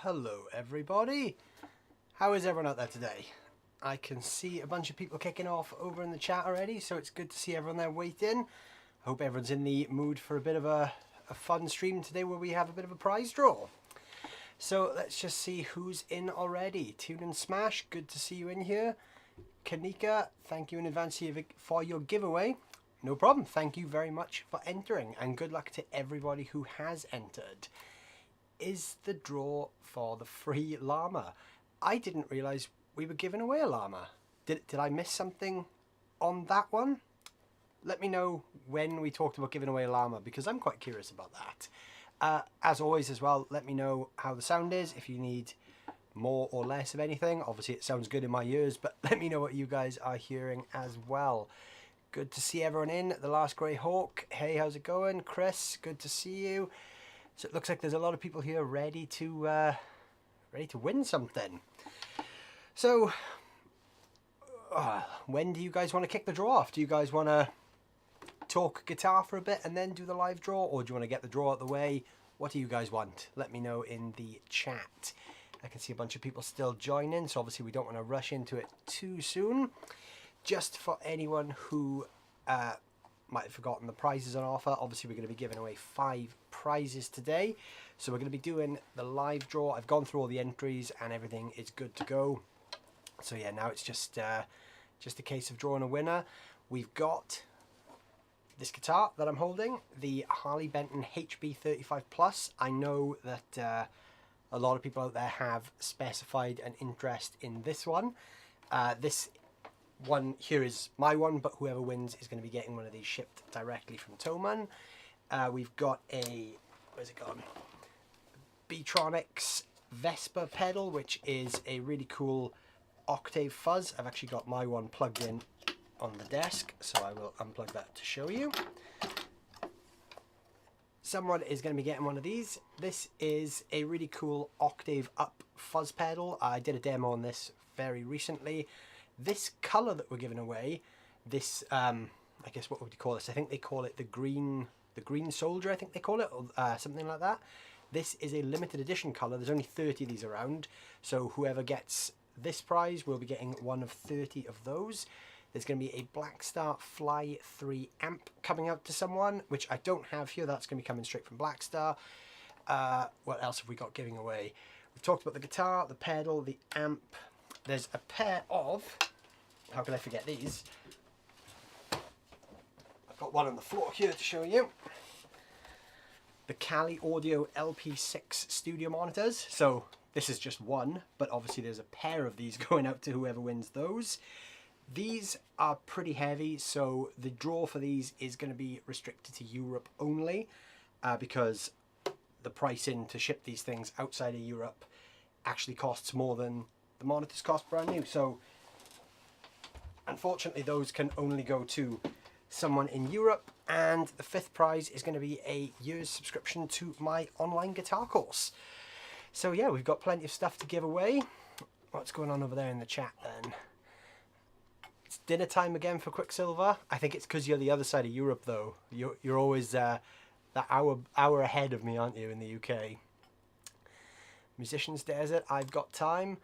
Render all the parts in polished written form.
Hello everybody, how is everyone out there today? I can see a bunch of people kicking off over in the chat already, so it's good to see everyone there waiting. I hope everyone's in the mood for a bit of a fun stream today where we have a bit of a prize draw. So let's just see who's in already. Tune and Smash, good to see you in here. Kanika, thank you in advance for your giveaway. No problem, thank you very much for entering, and good luck to everybody who has entered. Is the draw for the free llama? I didn't realise we were giving away a llama. Did I miss something on that one? Let me know when we talked about giving away a llama, because I'm quite curious about that. As always as well, let me know how the sound is, if you need more or less of anything. Obviously it sounds good in my ears, but let me know what you guys are hearing as well. Good to see everyone in. The Last Grey Hawk, hey, how's it going? Chris, good to see you. So it looks like there's a lot of people here ready to win something. So, when do you guys want to kick the draw off? Do you guys want to talk guitar for a bit and then do the live draw, or do you want to get the draw out of the way? What do you guys want? Let me know in the chat. I can see a bunch of people still joining, so obviously we don't want to rush into it too soon. Just for anyone who might have forgotten, the prizes on offer, obviously we're going to be giving away 5 prizes today, so we're going to be doing the live draw. I've gone through all the entries and everything is good to go, so yeah, now it's just a case of drawing a winner. We've got this guitar that I'm holding, the Harley Benton HB35 Plus. I know that a lot of people out there have specified an interest in this one. This one here is my one, but whoever wins is going to be getting one of these shipped directly from Thomann. We've got a, where's it gone? Beetronix Vesper pedal, which is a really cool octave fuzz. I've actually got my one plugged in on the desk, so I will unplug that to show you. Someone is going to be getting one of these. This is a really cool octave up fuzz pedal. I did a demo on this very recently. This colour that we're giving away, this, I guess what would you call this? I think they call it the green soldier, I think they call it, or something like that. This is a limited edition colour. There's only 30 of these around, so whoever gets this prize will be getting one of 30 of those. There's going to be a Blackstar Fly 3 amp coming out to someone, which I don't have here. That's going to be coming straight from Blackstar. What else have we got giving away? We've talked about the guitar, the pedal, the amp. There's a pair of, how can I forget these? I've got one on the floor here to show you. The Cali Audio LP6 studio monitors. So this is just one, but obviously there's a pair of these going out to whoever wins those. These are pretty heavy, so the draw for these is going to be restricted to Europe only, because the pricing to ship these things outside of Europe actually costs more than the monitors cost brand new. So unfortunately those can only go to someone in Europe, and the 5th prize is going to be a year's subscription to my online guitar course. So yeah, we've got plenty of stuff to give away. What's going on over there in the chat then? It's dinner time again for Quicksilver. I think it's because you're the other side of Europe though. You're always that hour ahead of me, aren't you, in the UK? Musicians Desert, I've got time.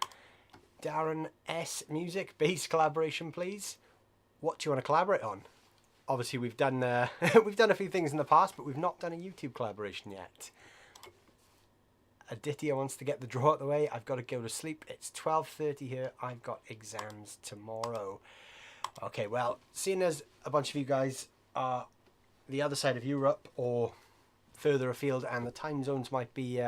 Darren S. Music, bass collaboration please. What do you want to collaborate on? Obviously we've done we've done a few things in the past, but we've not done a YouTube collaboration yet. Aditya wants to get the draw out of the way. I've got to go to sleep. It's 12:30 here. I've got exams tomorrow. Okay, well, seeing as a bunch of you guys are the other side of Europe or further afield and the time zones might be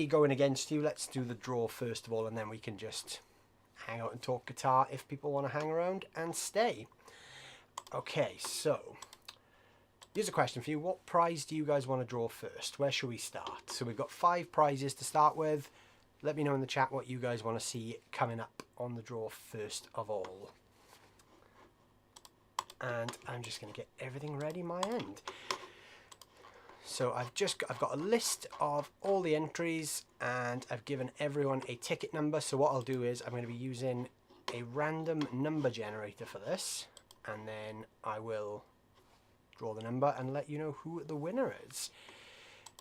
going against you, let's do the draw first of all, and then we can just hang out and talk guitar if people want to hang around and stay. Okay, so here's a question for you. What prize do you guys want to draw first? Where should we start? So we've got 5 prizes to start with. Let me know in the chat what you guys want to see coming up on the draw first of all. And I'm just going to get everything ready my end. So I've got a list of all the entries, and I've given everyone a ticket number. So what I'll do is I'm going to be using a random number generator for this, and then I will draw the number and let you know who the winner is.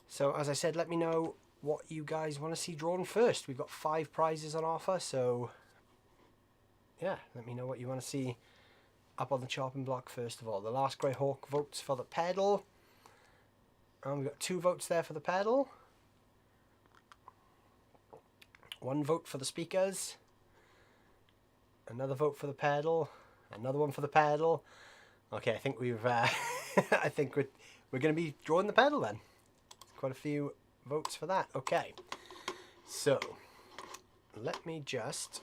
So as I said, let me know what you guys want to see drawn first. We've got 5 prizes on offer, so yeah, let me know what you want to see up on the chopping block first of all. The Last Grey Hawk votes for the pedal, and we've got 2 votes there for the pedal, 1 vote for the speakers, another vote for the pedal, another one for the pedal. Okay, I think we've I think we're going to be drawing the pedal then. Quite a few votes for that. Okay, so let me just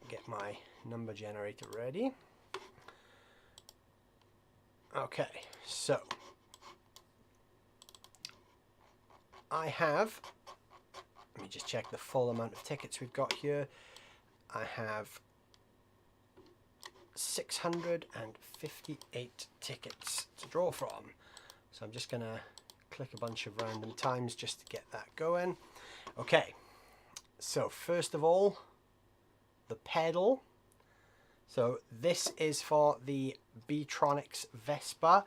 get my number generator ready. Okay, so I have, let me just check the full amount of tickets we've got here. I have 658 tickets to draw from. So I'm just gonna click a bunch of random times just to get that going. Okay, so first of all, the pedal. So this is for the Beetronix Vesper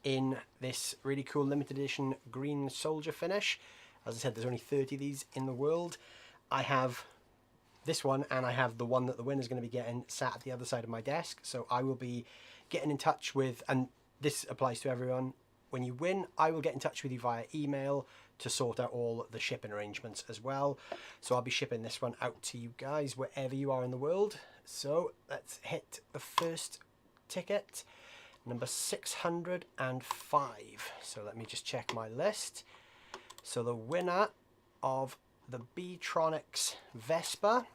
in this really cool limited edition green soldier finish. As I said, there's only 30 of these in the world. I have this one, and I have the one that the winner's going to be getting sat at the other side of my desk. So I will be getting in touch with, and this applies to everyone, when you win, I will get in touch with you via email to sort out all the shipping arrangements as well. So I'll be shipping this one out to you guys wherever you are in the world. So let's hit the first ticket, number 605. So let me just check my list. So the winner of the Beetronix Vesper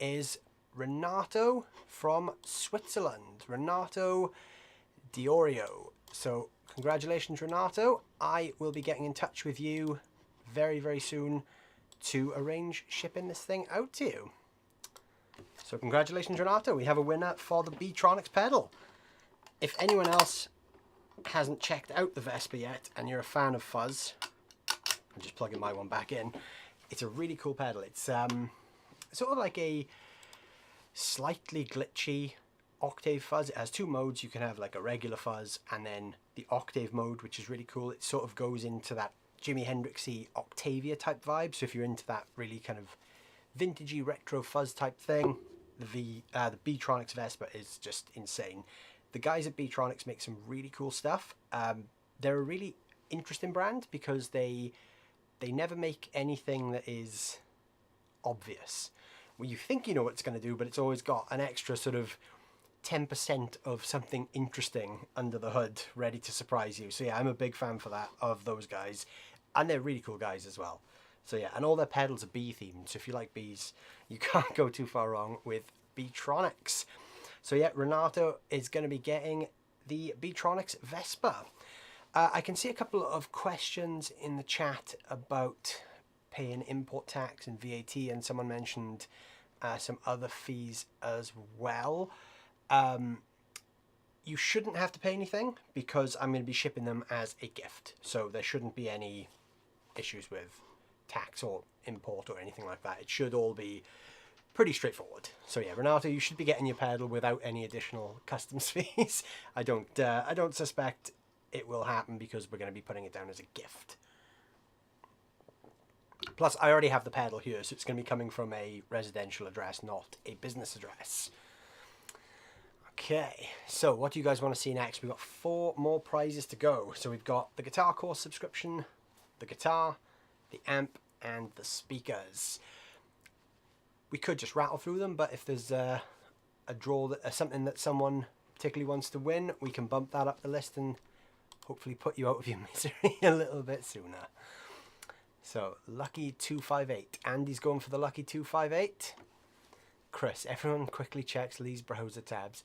is Renato from Switzerland, Renato Diorio. So congratulations, Renato. I will be getting in touch with you very, very soon to arrange shipping this thing out to you. So congratulations, Renato. We have a winner for the Beetronix pedal. If anyone else hasn't checked out the Vesper yet and you're a fan of fuzz, I'm just plugging my one back in. It's a really cool pedal. It's sort of like a slightly glitchy octave fuzz. It has 2 modes. You can have like a regular fuzz and then the octave mode, which is really cool. It sort of goes into that Jimi Hendrixy Octavia type vibe. So if you're into that really kind of vintagey retro fuzz type thing, the Beetronix Vesper is just insane. The guys at Beetronix make some really cool stuff. They're a really interesting brand because they never make anything that is obvious. Well, you think you know what it's going to do, but it's always got an extra sort of 10% of something interesting under the hood ready to surprise you. So yeah, I'm a big fan for that, of those guys, and they're really cool guys as well. So yeah, and all their pedals are bee themed, so if you like bees, you can't go too far wrong with Beetronix. So yeah, Renato is going to be getting the Beetronix Vesper. I can see a couple of questions in the chat about paying import tax and VAT, and someone mentioned some other fees as well. You shouldn't have to pay anything because I'm going to be shipping them as a gift, so there shouldn't be any issues with tax or import or anything like that. It should all be pretty straightforward. So yeah, Renato, you should be getting your pedal without any additional customs fees. I don't suspect it will happen because we're going to be putting it down as a gift. Plus, I already have the pedal here, so it's going to be coming from a residential address, not a business address. Okay, so what do you guys want to see next? We've got 4 more prizes to go. So we've got the guitar course subscription, the guitar, the amp, and the speakers. We could just rattle through them, but if there's a draw, that something that someone particularly wants to win, we can bump that up the list and hopefully put you out of your misery a little bit sooner. So, Lucky 258. Andy's going for the Lucky 258. Chris, everyone quickly checks Leigh's browser tabs.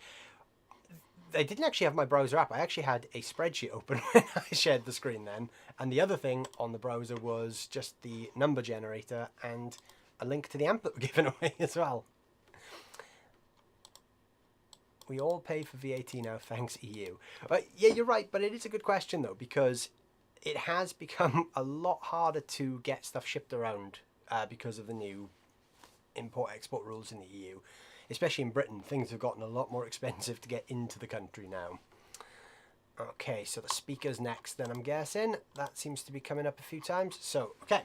I didn't actually have my browser up. I actually had a spreadsheet open when I shared the screen then. And the other thing on the browser was just the number generator and a link to the amp that we're giving away as well. We all pay for VAT now, thanks EU. Yeah, you're right, but it is a good question though, because it has become a lot harder to get stuff shipped around because of the new import-export rules in the EU. Especially in Britain, things have gotten a lot more expensive to get into the country now. Okay, so the speaker's next then, I'm guessing. That seems to be coming up a few times. So, okay,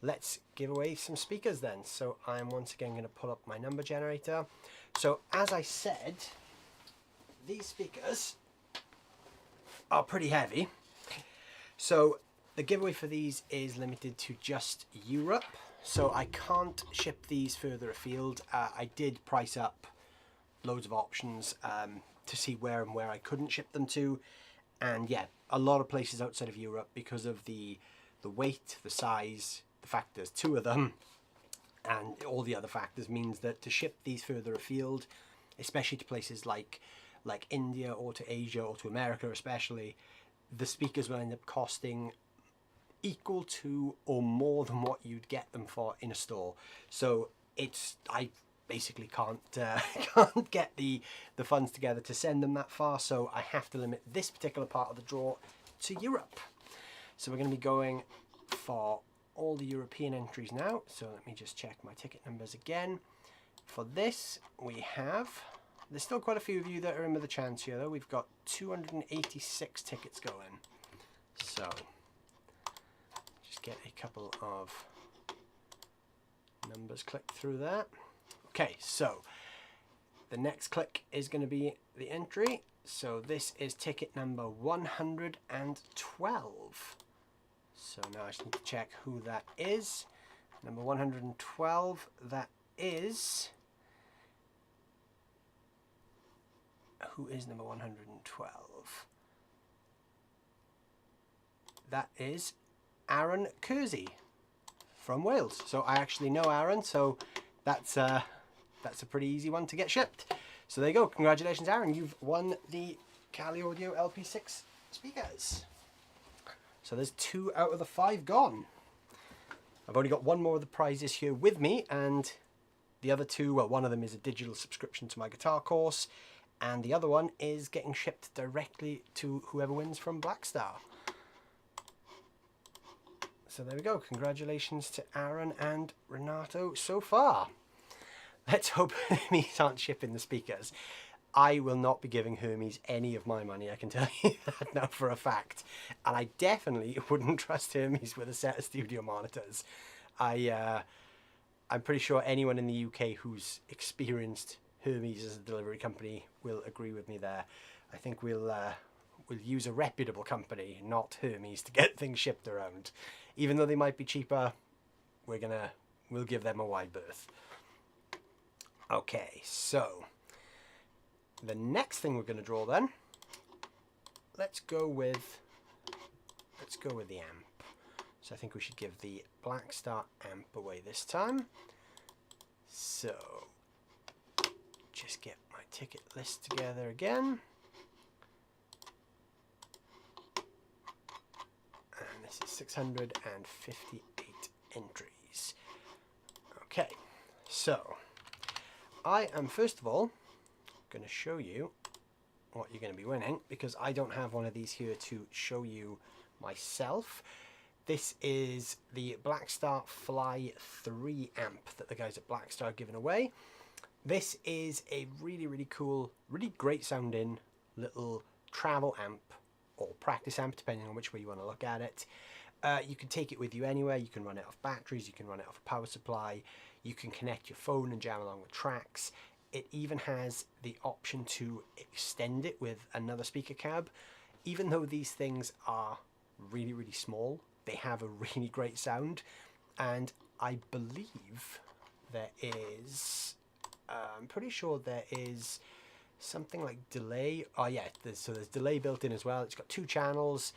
let's give away some speakers then. So I'm once again going to pull up my number generator. So as I said, these speakers are pretty heavy. So the giveaway for these is limited to just Europe. So I can't ship these further afield. I did price up loads of options to see where and where I couldn't ship them to, and yeah, a lot of places outside of Europe, because of the weight, the size, the fact there's two of them, and all the other factors, means that to ship these further afield, especially to places like India or to Asia or to America especially, the speakers will end up costing equal to or more than what you'd get them for in a store. So I basically can't get the funds together to send them that far, so I have to limit this particular part of the draw to Europe. So we're going to be going for all the European entries now. So let me just check my ticket numbers again. For this we have, there's still quite a few of you that are in with a chance here though. We've got 286 tickets going, so just get a couple of numbers clicked through that. Okay, so the next click is going to be the entry. So this is ticket number 112. So now I just need to check who that is. Number 112, that is... Who is number 112? That is Aaron Kersey from Wales. So I actually know Aaron, so that's a pretty easy one to get shipped. So there you go. Congratulations, Aaron. You've won the Cali Audio LP6 speakers. So there's 2 out of the 5 gone. I've only got one more of the prizes here with me, and the other 2, well, one of them is a digital subscription to my guitar course, and the other one is getting shipped directly to whoever wins from Blackstar. So there we go. Congratulations to Aaron and Renato so far. Let's hope Hermes aren't shipping the speakers. I will not be giving Hermes any of my money, I can tell you that now for a fact. And I definitely wouldn't trust Hermes with a set of studio monitors. I'm pretty sure anyone in the UK who's experienced Hermes as a delivery company will agree with me there. I think we'll use a reputable company, not Hermes, to get things shipped around. Even though they might be cheaper, we'll give them a wide berth. Okay, so the next thing we're going to draw then, let's go with the amp. So I think we should give the Blackstar amp away this time. So just get my ticket list together again. And this is 658 entries. Okay, so I am first of all going to show you what you're going to be winning, because I don't have one of these here to show you myself. This is the Blackstar Fly 3 amp that the guys at Blackstar are giving away. This is a really, really cool, really great sounding little travel amp, or practice amp, depending on which way you want to look at it. You can take it with you anywhere. You can run it off batteries, you can run it off a power supply, you can connect your phone and jam along with tracks. It even has the option to extend it with another speaker cab. Even though these things are really, really small, they have a really great sound. And I believe there is, I'm pretty sure there is something like delay. Oh yeah, there's delay built in as well. It's got 2 channels.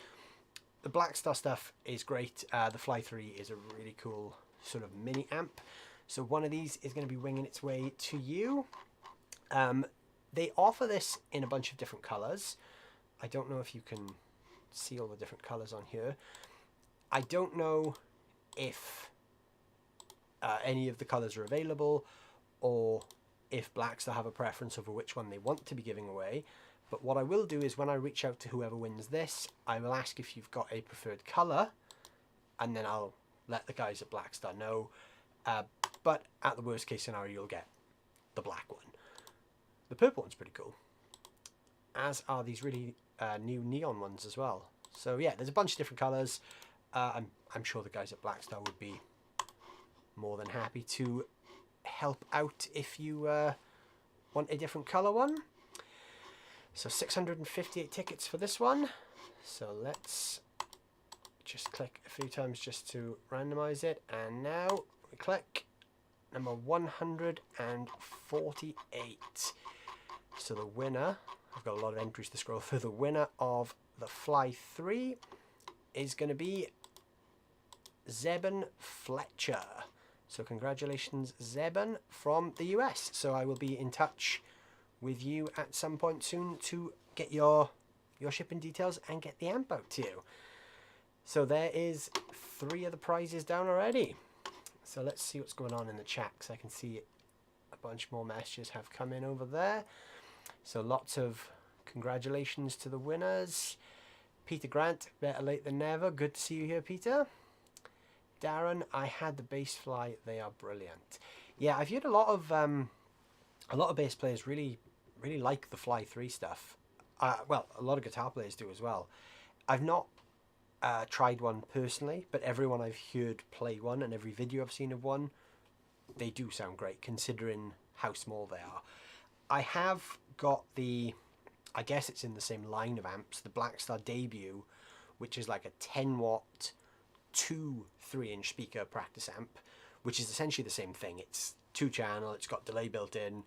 The Blackstar stuff is great. The Fly 3 is a really cool sort of mini amp. So one of these is going to be winging its way to you. They offer this in a bunch of different colors. I don't know if you can see all the different colors on here. I don't know if any of the colors are available, or if Blackstar have a preference over which one they want to be giving away. But what I will do is, when I reach out to whoever wins this, I will ask if you've got a preferred color, and then I'll let the guys at Blackstar know. But at the worst case scenario, you'll get the black one. The purple one's pretty cool, as are these really new neon ones as well. So yeah, there's a bunch of different colours. I'm sure the guys at Blackstar would be more than happy to help out if you want a different colour one. So 658 tickets for this one. So let's just click a few times just to randomise it. And now we click number 148. So the winner, I've got a lot of entries to scroll through. The winner of the Fly 3 is going to be Zeben Fletcher. So congratulations, Zeben, from the US. So I will be in touch with you at some point soon to get your shipping details and get the amp out to you. So there is 3 of the prizes down already. So let's see what's going on in the chat, because I can see a bunch more messages have come in over there. So lots of congratulations to the winners. Peter Grant, better late than never. Good to see you here, Peter. Darren, I had the bass fly. They are brilliant. Yeah, I've heard a lot of bass players really like the Fly 3 stuff. Well, a lot of guitar players do as well. I've not tried one personally, but everyone I've heard play one and every video I've seen of one, they do sound great considering how small they are. I have got the, I guess it's in the same line of amps, the Blackstar Debut, which is like a 10 watt 2 3-inch speaker practice amp, which is essentially the same thing. It's 2 channel, it's got delay built in,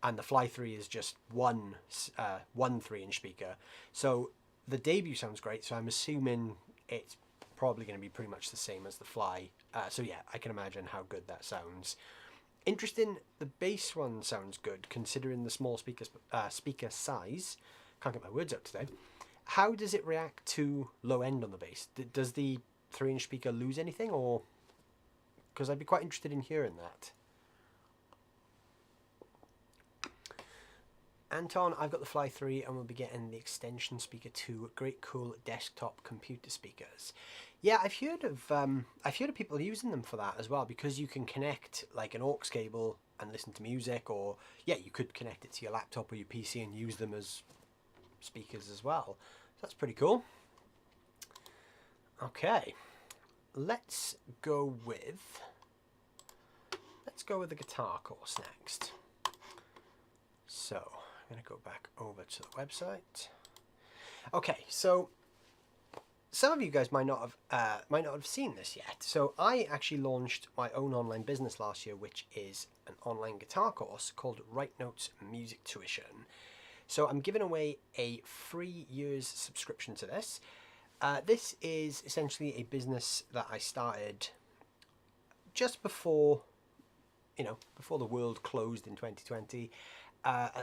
and the Fly 3 is just one 3-inch speaker. So the Debut sounds great, so I'm assuming it's probably going to be pretty much the same as the Fly. So yeah, I can imagine how good that sounds. Interesting, the bass one sounds good considering the small speaker size. Can't get my words out today. How does it react to low end on the bass? Does the 3-inch speaker lose anything, or? Because I'd be quite interested in hearing that. Anton, I've got the Fly 3 and we'll be getting the Extension Speaker 2, great cool desktop computer speakers. Yeah, I've heard of people using them for that as well, because you can connect like an aux cable and listen to music, or yeah, you could connect it to your laptop or your PC and use them as speakers as well. So that's pretty cool. Okay, let's go with the guitar course next. So I'm going to go back over to the website. Okay, so some of you guys might not have seen this yet. So I actually launched my own online business last year, which is an online guitar course called Right Notes Music Tuition. So I'm giving away a free year's subscription to this. This is essentially a business that I started just before, before the world closed in 2020,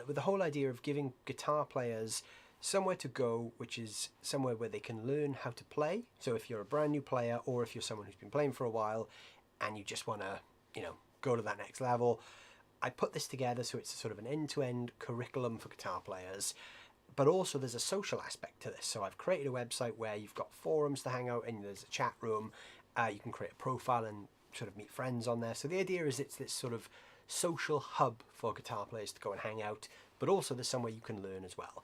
with the whole idea of giving guitar players somewhere to go, which is somewhere where they can learn how to play. So if you're a brand new player, or if you're someone who's been playing for a while and you just want to, go to that next level, I put this together so it's sort of an end-to-end curriculum for guitar players. But also there's a social aspect to this. So I've created a website where you've got forums to hang out in, there's a chat room, you can create a profile and sort of meet friends on there. So the idea is it's this sort of social hub for guitar players to go and hang out, but also there's somewhere you can learn as well.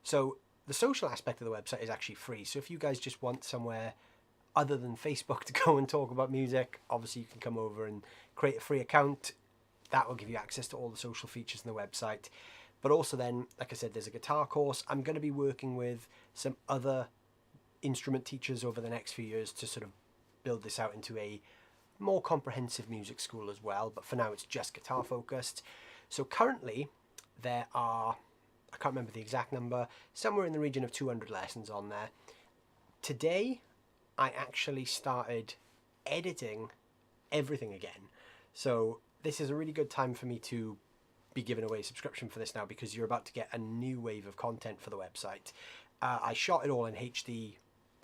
So the social aspect of the website is actually free. So if you guys just want somewhere other than Facebook to go and talk about music, obviously you can come over and create a free account. That will give you access to all the social features in the website. But also then, like I said, there's a guitar course. I'm going to be working with some other instrument teachers over the next few years to sort of build this out into a more comprehensive music school as well. But for now, it's just guitar focused. So currently, there are, I can't remember the exact number, somewhere in the region of 200 lessons on there. Today, I actually started editing everything again. So this is a really good time for me to be giving away a subscription for this now, because you're about to get a new wave of content for the website. I shot it all in HD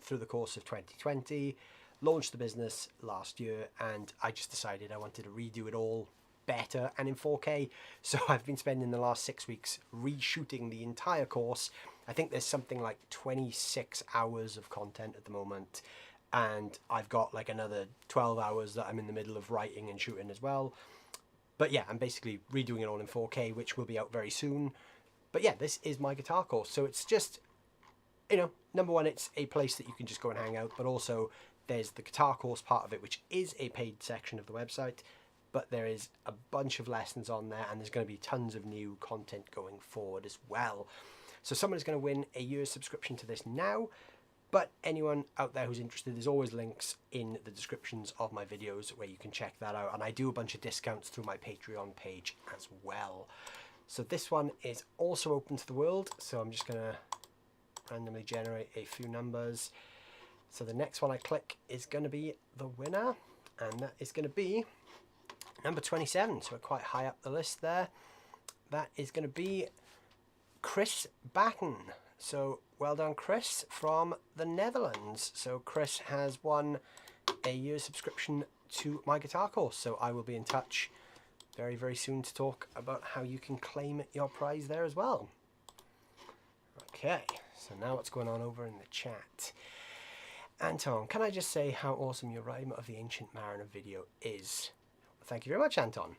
through the course of 2020, launched the business last year, and I just decided I wanted to redo it all better and in 4K. So I've been spending the last 6 weeks reshooting the entire course. I think there's something like 26 hours of content at the moment, and I've got like another 12 hours that I'm in the middle of writing and shooting as well. But yeah, I'm basically redoing it all in 4K, which will be out very soon. But yeah, this is my guitar course. So it's just you know, number one, it's a place that you can just go and hang out, but also there's the guitar course part of it, which is a paid section of the website, but there is a bunch of lessons on there, and there's going to be tons of new content going forward as well. So someone is going to win a year's subscription to this now, but anyone out there who's interested, there's always links in the descriptions of my videos where you can check that out, and I do a bunch of discounts through my Patreon page as well. So this one is also open to the world, so I'm just going to randomly generate a few numbers. So the next one I click is going to be the winner, and that is going to be number 27, so we're quite high up the list there. That is going to be Chris Batten. So well done, Chris, from the Netherlands. So Chris has won a year's subscription to my guitar course, so I will be in touch very, very soon to talk about how you can claim your prize there as well. Okay, so now what's going on over in the chat? Anton, can I just say how awesome your Rime of the Ancient Mariner video is? Thank you very much, Anton.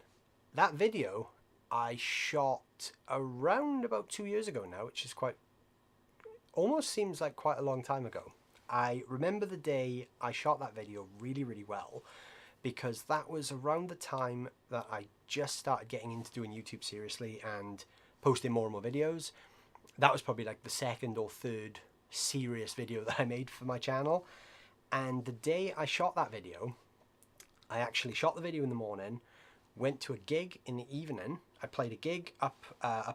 That video I shot around about 2 years ago now, which is almost seems like quite a long time ago. I remember the day I shot that video really, really well, because that was around the time that I just started getting into doing YouTube seriously and posting more and more videos. That was probably like the second or third serious video that I made for my channel, and the day I shot that video, I actually shot the video in the morning, went to a gig in the evening. I played a gig up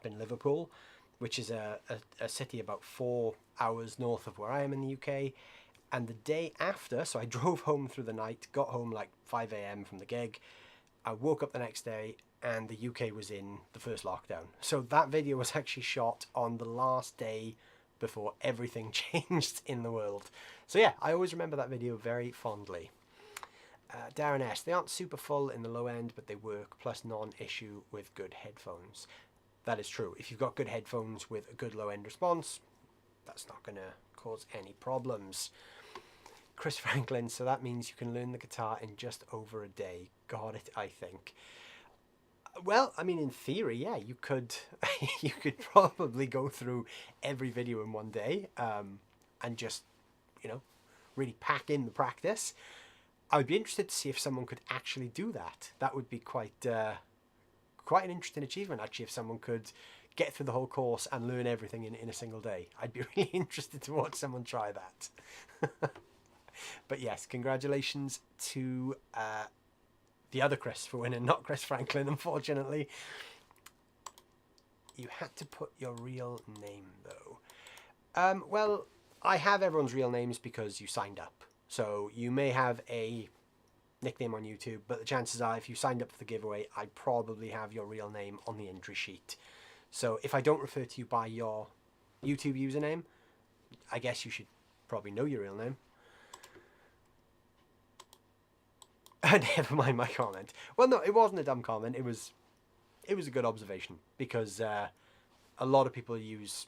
in Liverpool, which is a city about 4 hours north of where I am in the UK, and the day after, so I drove home through the night, got home like 5 a.m. from the gig. I woke up the next day and the UK was in the first lockdown. So that video was actually shot on the last day before everything changed in the world. So yeah, I always remember that video very fondly. Darren S, they aren't super full in the low end, but they work, plus non-issue with good headphones. That is true. If you've got good headphones with a good low end response, that's not going to cause any problems. Chris Franklin, so that means you can learn the guitar in just over a day. Got it, I think. Well, I mean, in theory, yeah, you could you could probably go through every video in one day and just, you know, really pack in the practice. I would be interested to see if someone could actually do that. That would be quite an interesting achievement, actually, if someone could get through the whole course and learn everything in a single day. I'd be really interested to watch someone try that. But yes, congratulations to the other Chris for winning, not Chris Franklin, unfortunately. You had to put your real name, though. Well, I have everyone's real names because you signed up. So you may have a nickname on YouTube, but the chances are if you signed up for the giveaway, I probably have your real name on the entry sheet. So if I don't refer to you by your YouTube username, I guess you should probably know your real name. Never mind my comment. Well, no, it wasn't a dumb comment. It was a good observation, because a lot of people use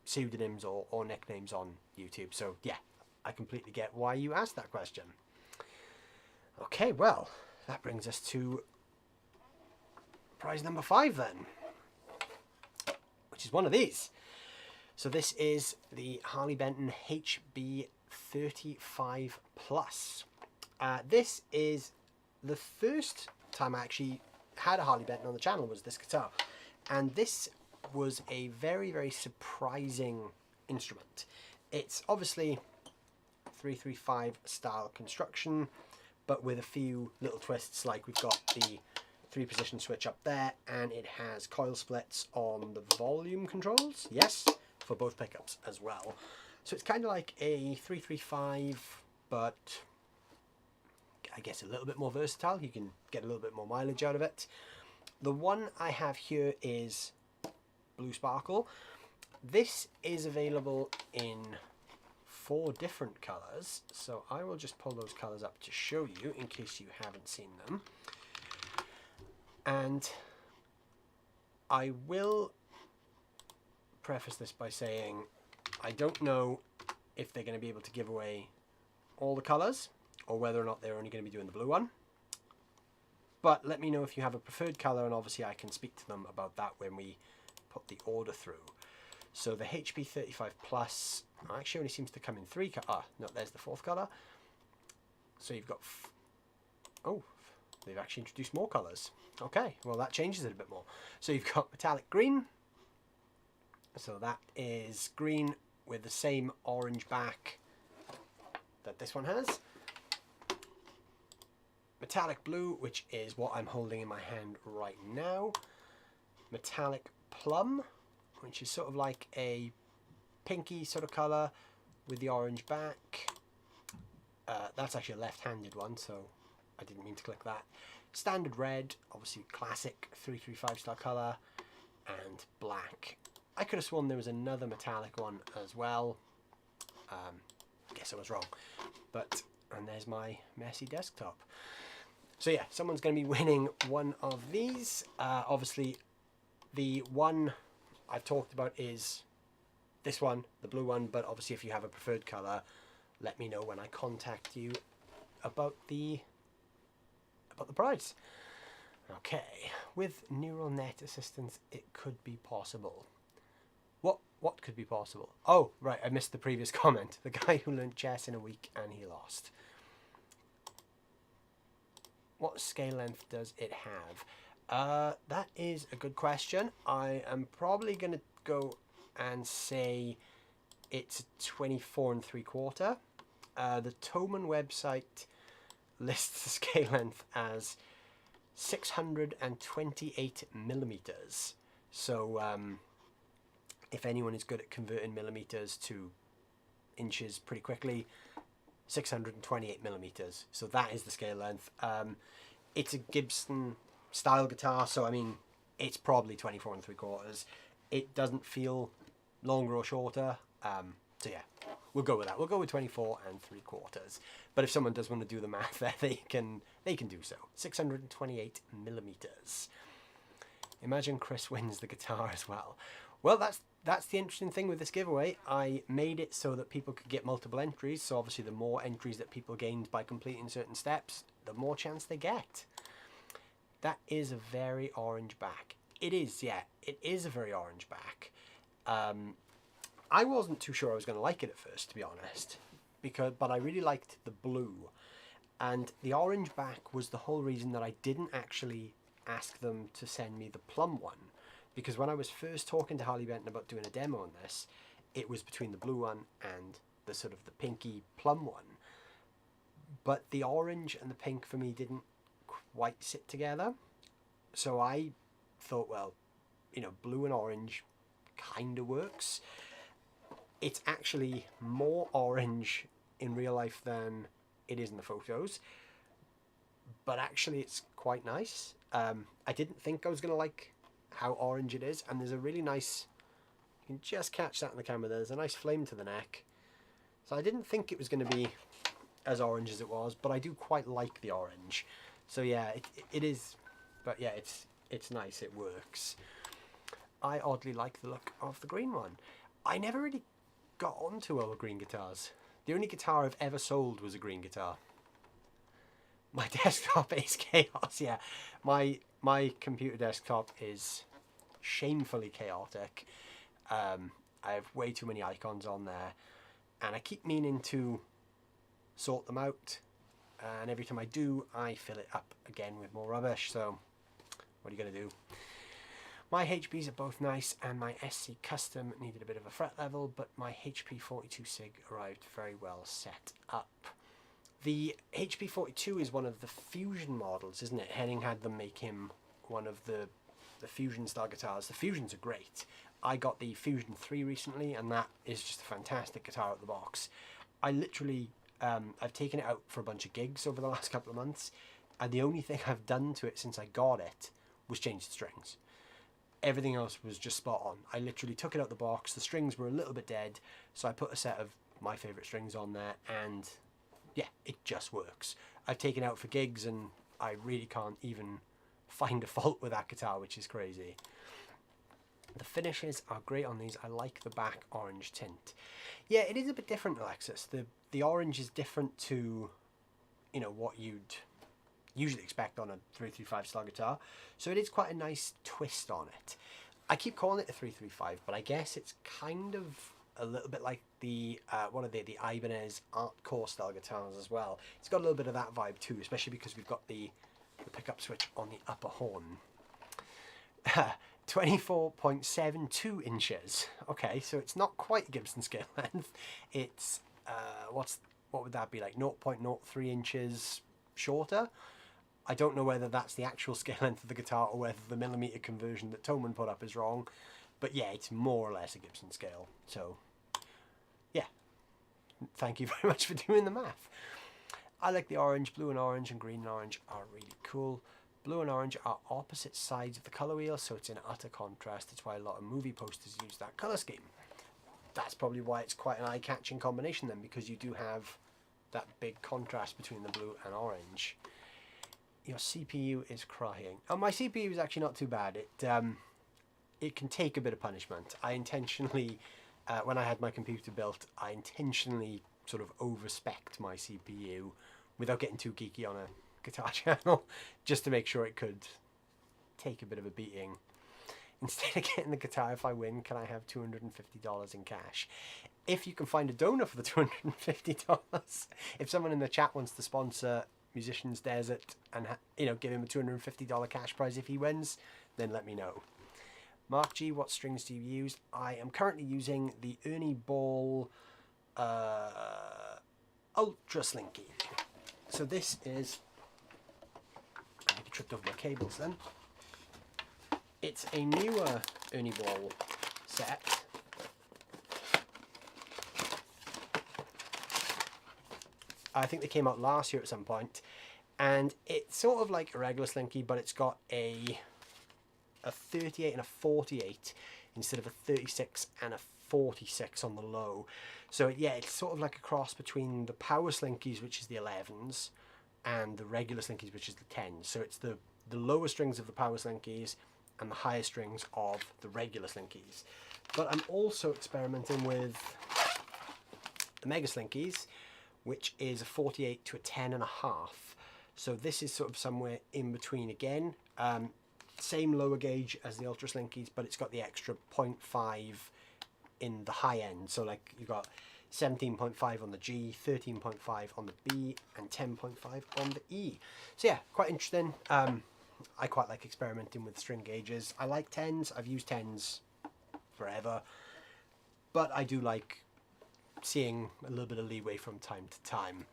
pseudonyms or nicknames on YouTube. So yeah, I completely get why you asked that question. Okay, well, that brings us to prize number 5 then, which is one of these. So this is the Harley Benton HB35 Plus. This is the first time I actually had a Harley Benton on the channel, was this guitar. And this was a very, very surprising instrument. It's obviously 335 style construction, but with a few little twists, like we've got the 3-position switch up there, and it has coil splits on the volume controls, yes, for both pickups as well. So it's kind of like a 335, but I guess a little bit more versatile. You can get a little bit more mileage out of it. The one I have here is Blue Sparkle. This is available in 4 different colors, so I will just pull those colors up to show you in case you haven't seen them. And I will preface this by saying I don't know if they're going to be able to give away all the colors, or whether or not they're only going to be doing the blue one. But let me know if you have a preferred color, and obviously I can speak to them about that when we put the order through. So the HP35 Plus actually only seems to come in 3 colors. Ah, no, there's the 4th color. So you've got, oh, they've actually introduced more colors. Okay, well that changes it a bit more. So you've got metallic green. So that is green with the same orange back that this one has. Metallic blue, which is what I'm holding in my hand right now. Metallic plum, which is sort of like a pinky sort of colour with the orange back. That's actually a left-handed one, so I didn't mean to click that. Standard red, obviously classic 335 style colour, and black. I could have sworn there was another metallic one as well. Guess I was wrong. But, and there's my messy desktop. So yeah, someone's going to be winning one of these. Obviously, the one I've talked about is this one, the blue one. But obviously, if you have a preferred colour, let me know when I contact you about the prize. Okay, with neural net assistance, it could be possible. What could be possible? Oh, right, I missed the previous comment. The guy who learned chess in a week and he lost. What scale length does it have? That is a good question. I am probably going to go and say it's 24 3/4. The Thomann website lists the scale length as 628 millimeters. So if anyone is good at converting millimeters to inches pretty quickly, 628 millimeters. So that is the scale length. It's a Gibson style guitar, so I mean, it's probably 24 3/4. It doesn't feel longer or shorter. So yeah, we'll go with that. We'll go with 24 3/4. But if someone does want to do the math there, they can do so. 628 millimeters. Imagine Chris wins the guitar as well. Well, that's the interesting thing with this giveaway. I made it so that people could get multiple entries. So obviously the more entries that people gained by completing certain steps, the more chance they get. That is a very orange back. It is, yeah, it is a very orange back. I wasn't too sure I was going to like it at first, to be honest, but I really liked the blue. And the orange back was the whole reason that I didn't actually ask them to send me the plum one. Because when I was first talking to Harley Benton about doing a demo on this, it was between the blue one and the sort of the pinky plum one. But the orange and the pink for me didn't quite sit together. So I thought, well, you know, blue and orange kind of works. It's actually more orange in real life than it is in the photos. But actually it's quite nice. I didn't think I was going to like how orange it is, and there's a really nice, you can just catch that in the camera, there's a nice flame to the neck. So I didn't think it was going to be as orange as it was, but I do quite like the orange. So yeah, it is, but yeah, it's nice, it works. I oddly like the look of the green one. I never really got onto all green guitars. The only guitar I've ever sold was a green guitar. My desktop is chaos, yeah. My computer desktop is shamefully chaotic. I have way too many icons on there, and I keep meaning to sort them out, and every time I do, I fill it up again with more rubbish. So what are you going to do? My HPs are both nice, and my SC Custom needed a bit of a fret level, but my HP 42 SIG arrived very well set up. The HP 42 is one of the Fusion models, isn't it? Henning had them make him one of the Fusion style guitars. The Fusions are great. I got the Fusion 3 recently, and that is just a fantastic guitar out of the box. I literally, I've taken it out for a bunch of gigs over the last couple of months, and the only thing I've done to it since I got it was change the strings. Everything else was just spot on. I literally took it out of the box. The strings were a little bit dead, so I put a set of my favourite strings on there, and yeah, it just works. I've taken it out for gigs, and I really can't even find a fault with that guitar, which is crazy. The finishes are great on these. I like the back orange tint. Yeah, it is a bit different, Alexis. The orange is different to, you know, what you'd usually expect on a 335 style guitar. So it is quite a nice twist on it. I keep calling it a 335, but I guess it's kind of a little bit like the what are they, the Ibanez Art Core style guitars as well. It's got a little bit of that vibe too, especially because we've got the pickup switch on the upper horn. 24.72 inches. Okay, so it's not quite Gibson scale length. It's what would that be, like 0.03 inches shorter? I don't know whether that's the actual scale length of the guitar or whether the millimeter conversion that Thomann put up is wrong. But yeah, it's more or less a Gibson scale. So yeah, thank you very much for doing the math. I like the orange. Blue and orange and green and orange are really cool. Blue and orange are opposite sides of the colour wheel, so it's in utter contrast. That's why a lot of movie posters use that colour scheme. That's probably why it's quite an eye-catching combination then, because you do have that big contrast between the blue and orange. Your CPU is crying. Oh, my CPU is actually not too bad. It can take a bit of punishment. I intentionally, when I had my computer built, I intentionally sort of over-spec'd my CPU without getting too geeky on a guitar channel, just to make sure it could take a bit of a beating. Instead of getting the guitar, if I win, can I have $250 in cash? If you can find a donor for the $250, if someone in the chat wants to sponsor Musicians Desert and give him a $250 cash prize if he wins, then let me know. Mark G, what strings do you use? I am currently using the Ernie Ball Ultra Slinky. So this is, I tripped over my cables then. It's a newer Ernie Ball set. I think they came out last year at some point, and it's sort of like a regular Slinky, but it's got a 38 and a 48 instead of a 36 and a 46 on the low. So yeah, it's sort of like a cross between the Power Slinkies, which is the 11s, and the regular Slinkies, which is the 10s. So it's the lower strings of the Power Slinkies and the higher strings of the regular Slinkies. But I'm also experimenting with the Mega Slinkies, which is a 48 to a 10.5. So this is sort of somewhere in between again. Same lower gauge as the Ultra Slinkies, but it's got the extra 0.5 in the high end. So like you've got 17.5 on the G, 13.5 on the B, and 10.5 on the E. So yeah, quite interesting. I quite like experimenting with string gauges. I like 10s. I've used 10s forever, but I do like seeing a little bit of leeway from time to time.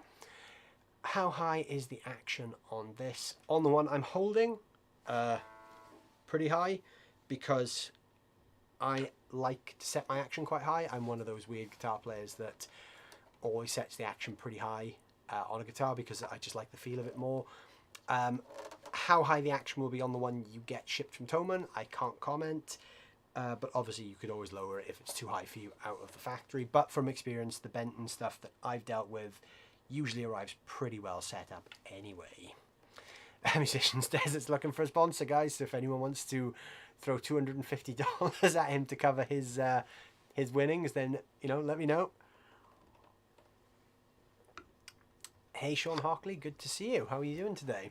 How high is the action on this? On the one I'm holding, pretty high, because I like to set my action quite high. I'm one of those weird guitar players that always sets the action pretty high on a guitar because I just like the feel of it more. How high the action will be on the one you get shipped from Thomann, I can't comment. But obviously you could always lower it if it's too high for you out of the factory. But from experience, the Benton stuff that I've dealt with usually arrives pretty well set up anyway. Musicians Desert's looking for a sponsor, guys. So if anyone wants to throw $250 at him to cover his winnings, then let me know. Hey Sean Hockley, good to see you. How are you doing today?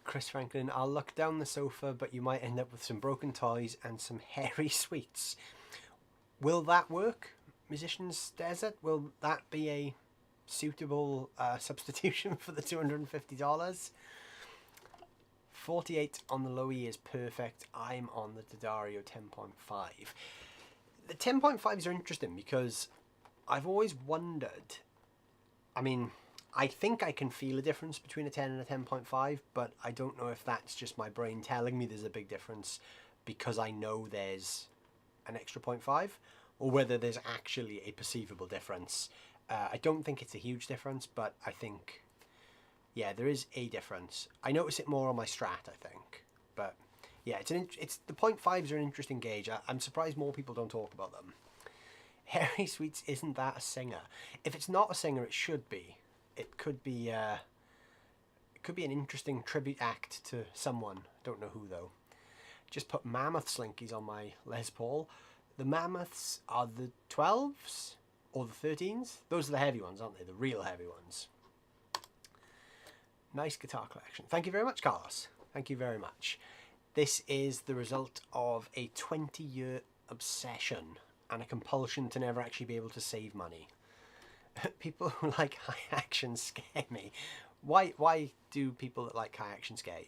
Chris Franklin, I'll look down the sofa, but you might end up with some broken toys and some hairy sweets. Will that work, Musicians Desert? Will that be a suitable substitution for the $250? 48 on the low E is perfect. I'm on the D'Addario 10.5. The 10.5s are interesting because I've always wondered, I think I can feel a difference between a 10 and a 10.5, but I don't know if that's just my brain telling me there's a big difference because I know there's an extra 0.5, or whether there's actually a perceivable difference. I don't think it's a huge difference, but I think, yeah, there is a difference. I notice it more on my Strat, I think. But yeah, it's the 0.5s are an interesting gauge. I'm surprised more people don't talk about them. Harry Sweets, isn't that a singer? If it's not a singer, it should be. It could be an interesting tribute act to someone. Don't know who though. Just put Mammoth Slinkies on my Les Paul. The Mammoths are the 12s or the 13s. Those are the heavy ones, aren't they? The real heavy ones. Nice guitar collection. Thank you very much, Carlos. Thank you very much. This is the result of a 20-year obsession and a compulsion to never actually be able to save money. People who like high action scare me. Why do people that like high action scare you?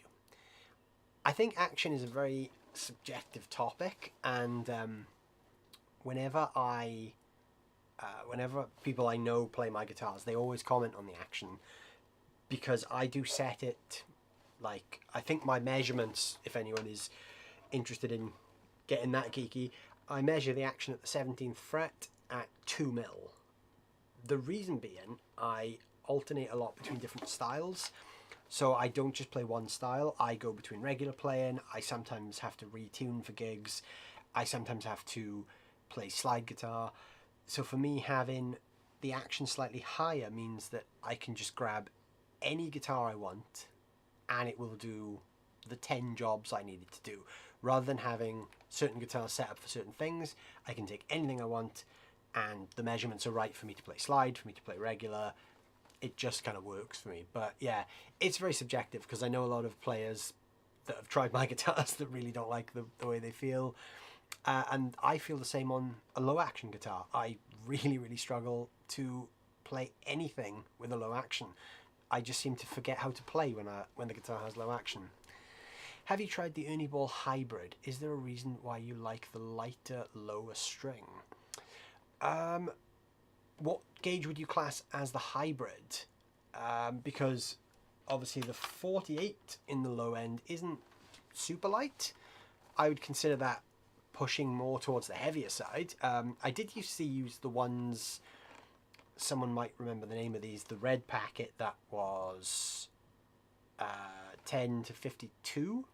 I think action is a very subjective topic, and whenever people I know play my guitars, they always comment on the action, because I do set it, like, I think my measurements, if anyone is interested in getting that geeky, I measure the action at the 17th fret at 2 mil. The reason being, I alternate a lot between different styles, so I don't just play one style. I go between regular playing, I sometimes have to retune for gigs, I sometimes have to play slide guitar. So for me, having the action slightly higher means that I can just grab any guitar I want and it will do the 10 jobs I need it to do. Rather than having certain guitars set up for certain things, I can take anything I want and the measurements are right for me to play slide, for me to play regular. It just kind of works for me. But yeah, it's very subjective, because I know a lot of players that have tried my guitars that really don't like the way they feel. And I feel the same on a low action guitar. I really struggle to play anything with a low action. I just seem to forget how to play when the guitar has low action. Have you tried the Ernie Ball Hybrid? Is there a reason why you like the lighter, lower string? What gauge would you class as the hybrid? Because obviously the 48 in the low end isn't super light. I would consider that pushing more towards the heavier side. I did used to use the ones, someone might remember the name of these, the red packet that was 10 to 52.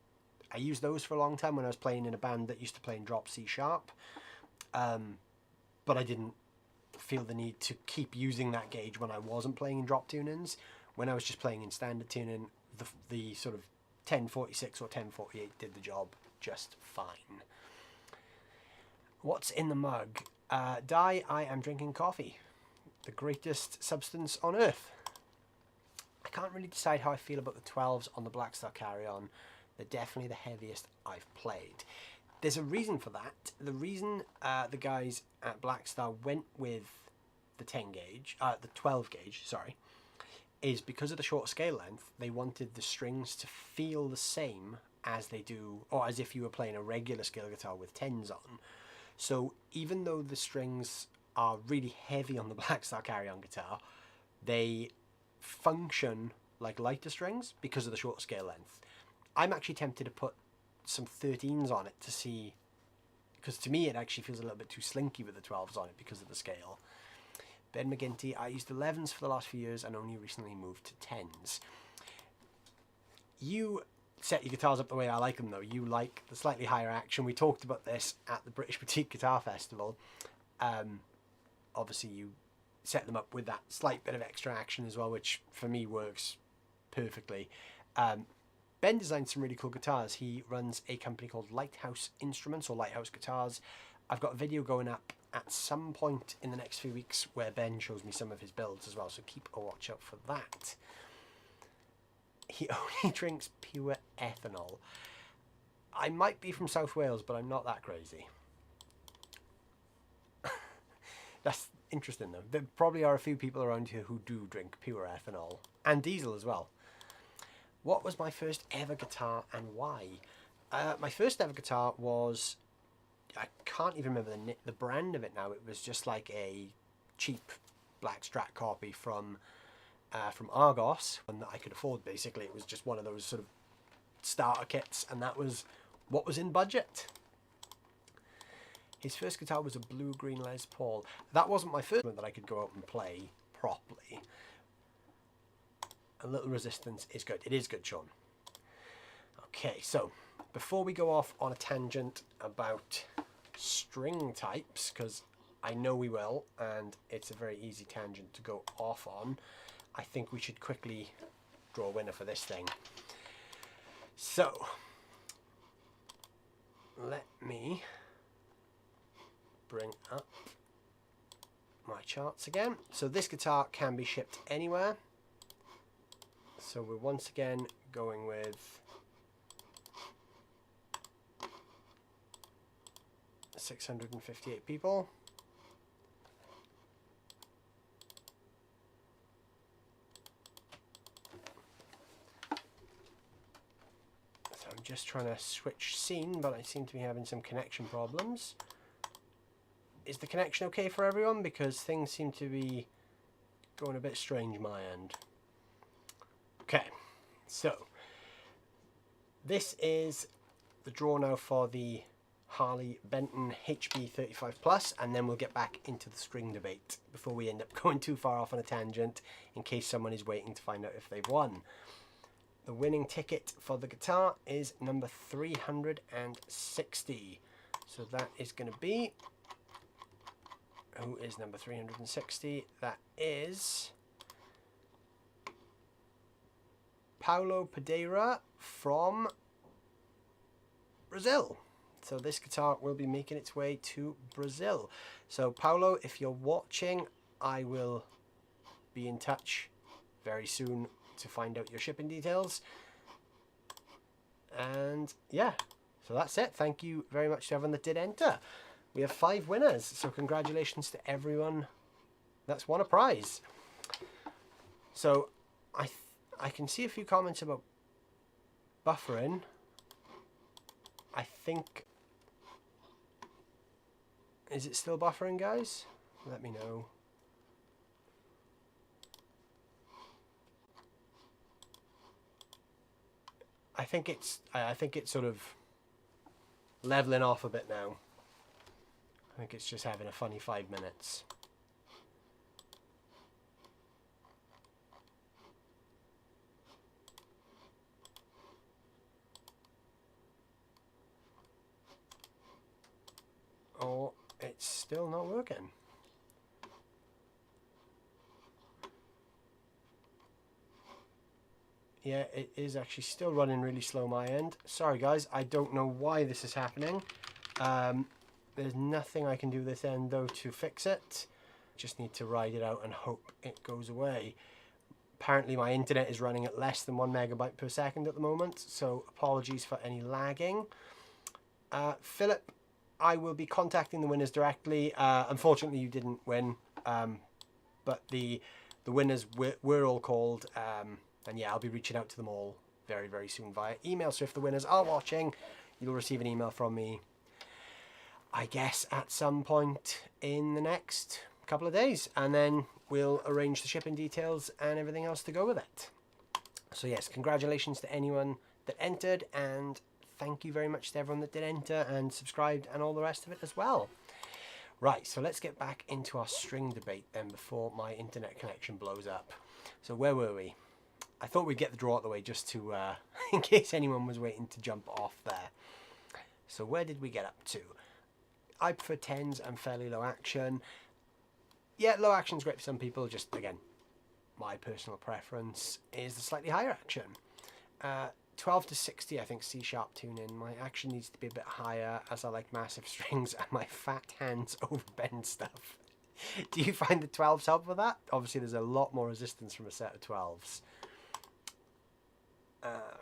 I used those for a long time when I was playing in a band that used to play in drop C sharp. But I didn't feel the need to keep using that gauge when I wasn't playing in drop tunings. When I was just playing in standard tuning, the sort of 1046 or 1048 did the job just fine. What's in the mug? Di, I am drinking coffee, the greatest substance on earth. I can't really decide how I feel about the 12s on the Blackstar Carry-On. They're definitely the heaviest I've played. There's a reason for that. The reason the guys at Blackstar went with the 10 gauge, the 12 gauge, sorry, is because of the short scale length. They wanted the strings to feel the same as they do, or as if you were playing a regular scale guitar with 10s on. So even though the strings are really heavy on the Blackstar Carry-On guitar, they function like lighter strings because of the short scale length. I'm actually tempted to put some 13s on it to see, because to me it actually feels a little bit too slinky with the 12s on it because of the scale. Ben McGinty, I used 11s for the last few years and only recently moved to 10s. You set your guitars up the way I like them though. You like the slightly higher action. We talked about this at the British Boutique Guitar Festival. Obviously you set them up with that slight bit of extra action as well, which for me works perfectly. Ben designed some really cool guitars. He runs a company called Lighthouse Instruments, or Lighthouse Guitars. I've got a video going up at some point in the next few weeks where Ben shows me some of his builds as well, so keep a watch out for that. He only drinks pure ethanol. I might be from South Wales, but I'm not that crazy. That's interesting though. There probably are a few people around here who do drink pure ethanol. And diesel as well. What was my first ever guitar and why? My first ever guitar was, I can't even remember the brand of it now. It was just like a cheap black Strat copy from Argos, one that I could afford basically. It was just one of those sort of starter kits, and that was what was in budget. His first guitar was a blue-green Les Paul. That wasn't my first one that I could go out and play properly. A little resistance is good. It is good, Sean. Okay, so before we go off on a tangent about string types, because I know we will, and it's a very easy tangent to go off on, I think we should quickly draw a winner for this thing. So, let me bring up my charts again. So this guitar can be shipped anywhere. So we're once again going with 658 people. So I'm just trying to switch scene, but I seem to be having some connection problems. Is the connection okay for everyone? Because things seem to be going a bit strange my end. Okay, so this is the draw now for the Harley Benton HB35 Plus, and then we'll get back into the string debate before we end up going too far off on a tangent in case someone is waiting to find out if they've won. The winning ticket for the guitar is number 360. So that is going to be... Who is number 360? That is Paulo Pereira from Brazil. So this guitar will be making its way to Brazil. So Paulo, if you're watching, I will be in touch very soon to find out your shipping details. And yeah, so that's it. Thank you very much to everyone that did enter. We have 5 winners, so congratulations to everyone that's won a prize. So I can see a few comments about buffering. I think... Is it still buffering, guys? Let me know. I think it's sort of leveling off a bit now. I think it's just having a funny 5 minutes. Oh, it's still not working. Yeah, it is actually still running really slow my end. Sorry guys, I don't know why this is happening. There's nothing I can do this end though to fix it. Just need to ride it out and hope it goes away. Apparently my internet is running at less than 1 megabyte per second at the moment, so apologies for any lagging. Philip, I will be contacting the winners directly. Unfortunately you didn't win, but the winners were all called, and yeah, I'll be reaching out to them all very, very soon via email. So if the winners are watching, you'll receive an email from me, I guess, at some point in the next couple of days. And then we'll arrange the shipping details and everything else to go with it. So yes, congratulations to anyone that entered. And thank you very much to everyone that did enter and subscribed and all the rest of it as well. Right, so let's get back into our string debate then before my internet connection blows up. So where were we? I thought we'd get the draw out of the way just to, in case anyone was waiting to jump off there. So where did we get up to? I prefer 10s and fairly low action. Yeah, low action is great for some people. Just, again, my personal preference is the slightly higher action. 12 to 60, I think, C-sharp tuning. My action needs to be a bit higher as I like massive strings and my fat hands overbend stuff. Do you find the 12s help with that? Obviously, there's a lot more resistance from a set of 12s.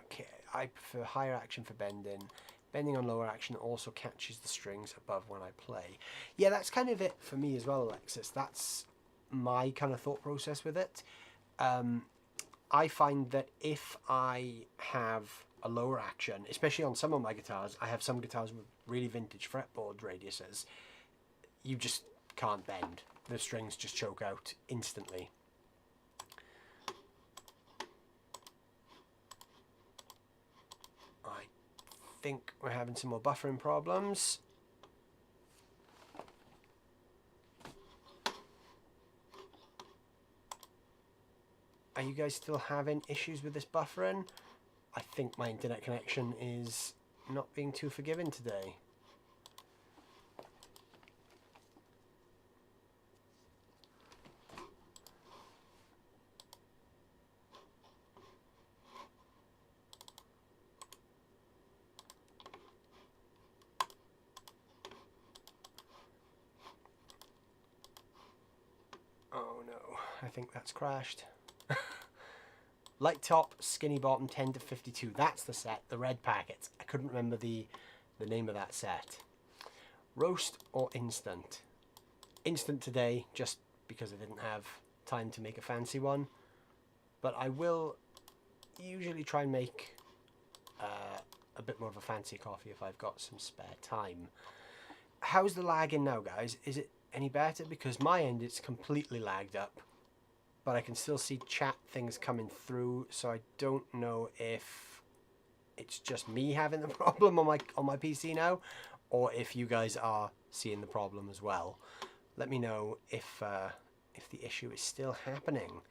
Okay, I prefer higher action for bending. Bending on lower action also catches the strings above when I play. Yeah, that's kind of it for me as well, Alexis. That's my kind of thought process with it. I find that if I have a lower action, especially on some of my guitars, I have some guitars with really vintage fretboard radiuses, you just can't bend. The strings just choke out instantly. I think we're having some more buffering problems. Are you guys still having issues with this buffering? I think my internet connection is not being too forgiving today. Oh no, I think that's crashed. Light top, skinny bottom, 10 to 52. That's the set, the red packet. I couldn't remember the name of that set. Roast or instant? Instant today, just because I didn't have time to make a fancy one. But I will usually try and make a bit more of a fancy coffee if I've got some spare time. How's the lagging now, guys? Is it any better? Because my end, it's completely lagged up. But I can still see chat things coming through, so I don't know if it's just me having the problem on my PC now, or if you guys are seeing the problem as well. Let me know if the issue is still happening.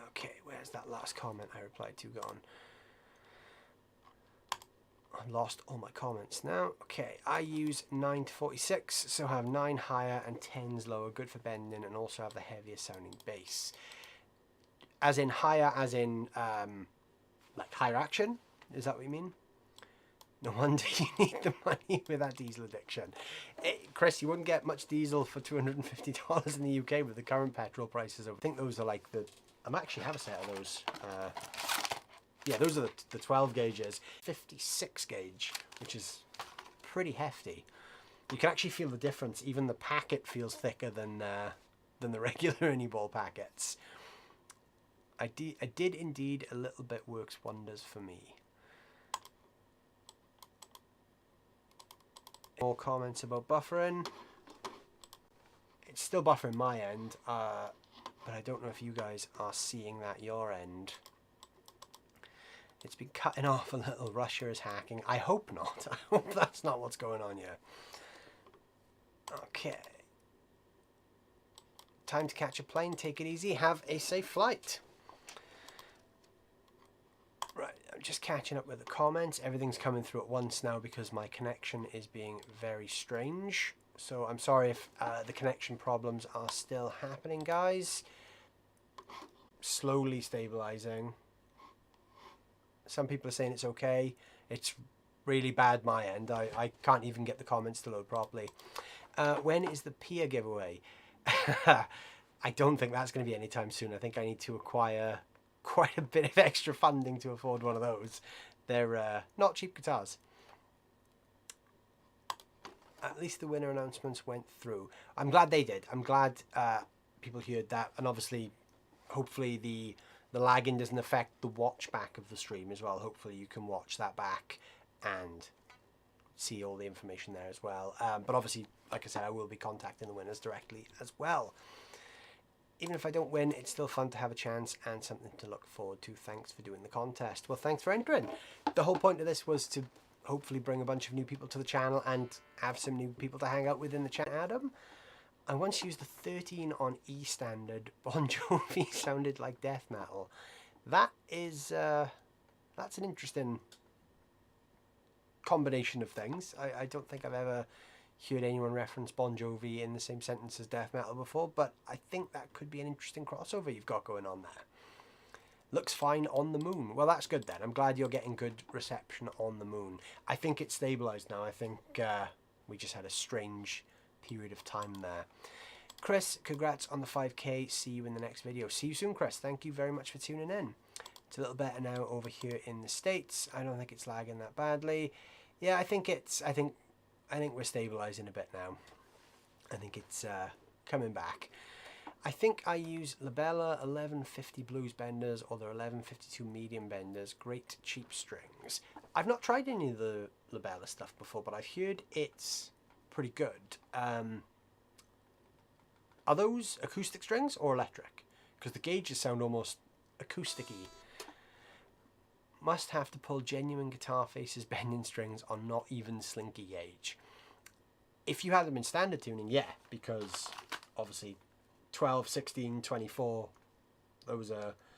Okay, where's that last comment I replied to gone? I lost all my comments now. Okay, I use 9 to 46, so I have 9 higher and 10s lower, good for bending, and also have the heavier sounding bass. As in higher, as in like higher action? Is that what you mean? No wonder you need the money with that diesel addiction. Chris, you wouldn't get much diesel for $250 in the UK with the current petrol prices. I think those are like the... I actually have a set of those. Yeah, those are the 12 gauges. 56 gauge, which is pretty hefty. You can actually feel the difference. Even the packet feels thicker than the regular Uniball packets. I did indeed. A little bit works wonders for me. More comments about buffering. It's still buffering my end, but I don't know if you guys are seeing that your end. It's been cutting off a little. Russia is hacking. I hope not. I hope that's not what's going on here. Okay. Time to catch a plane. Take it easy. Have a safe flight. Right, I'm just catching up with the comments. Everything's coming through at once now because my connection is being very strange. So I'm sorry if the connection problems are still happening, guys. Slowly stabilizing. Some people are saying it's okay. It's really bad my end. I can't even get the comments to load properly. When is the Pia giveaway? I don't think that's going to be anytime soon. I think I need to acquire quite a bit of extra funding to afford one of those. They're not cheap guitars. At least the winner announcements went through. I'm glad they did. I'm glad people heard that. And obviously, hopefully the lagging doesn't affect the watch back of the stream as well. Hopefully you can watch that back and see all the information there as well. But obviously, like I said, I will be contacting the winners directly as well. Even if I don't win, it's still fun to have a chance and something to look forward to. Thanks for doing the contest. Well, thanks for entering. The whole point of this was to hopefully bring a bunch of new people to the channel and have some new people to hang out with in the chat. Adam, I once used the 13 on E standard. Bon Jovi sounded like death metal. That is, that's an interesting combination of things. I don't think I've ever heard anyone reference Bon Jovi in the same sentence as death metal before, but I think that could be an interesting crossover you've got going on there. Looks fine on the moon. Well, that's good then. I'm glad you're getting good reception on the moon. I think it's stabilized now. I think we just had a strange period of time there. Chris, congrats on the 5K. See you in the next video. See you soon, Chris. Thank you very much for tuning in. It's a little better now over here in the States. I don't think it's lagging that badly. Yeah, I think we're stabilizing a bit now. I think it's coming back. I think I use Labella 1150 blues benders or the 1152 medium benders. Great cheap strings. I've not tried any of the Labella stuff before, but I've heard it's pretty good. Are those acoustic strings or electric? Because the gauges sound almost acoustic-y. Must have to pull genuine guitar faces bending strings on not even slinky gauge. If you had them in standard tuning, yeah, because obviously 12, 16, 24, those are